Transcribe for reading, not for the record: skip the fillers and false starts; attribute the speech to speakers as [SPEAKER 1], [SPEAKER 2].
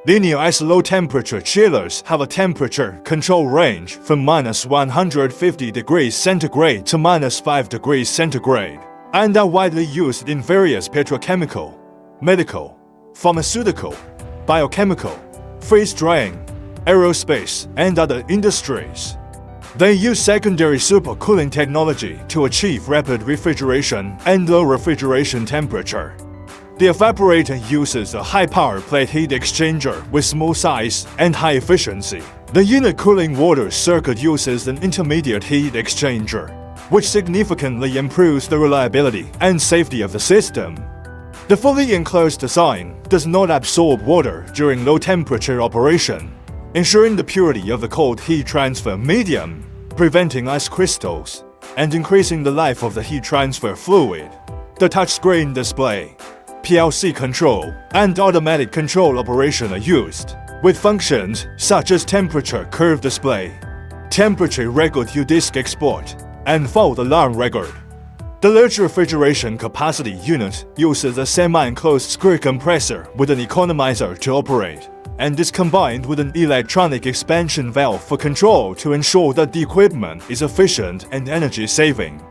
[SPEAKER 1] Linear ice low-temperature chillers have a temperature control range from -150 degrees centigrade to -5 degrees centigrade, and are widely used in various petrochemical, medical, pharmaceutical, biochemical, freeze-drying, aerospace, and other industries. They use secondary supercooling technology to achieve rapid refrigeration and low refrigeration temperature. The evaporator uses a high-power plate heat exchanger with small size and high efficiency. The unit cooling water circuit uses an intermediate heat exchanger, which significantly improves the reliability and safety of the system. The fully enclosed design does not absorb water during low-temperature operation, ensuring the purity of the cold heat transfer medium, preventing ice crystals, and increasing the life of the heat transfer fluid. The touchscreen display, PLC control, and automatic control operation are used, with functions such as temperature curve display, temperature record U-disk export, and fault alarm record. The large refrigeration capacity unit uses a semi-enclosed square compressor with an economizer to operate, and is combined with an electronic expansion valve for control to ensure that the equipment is efficient and energy-saving.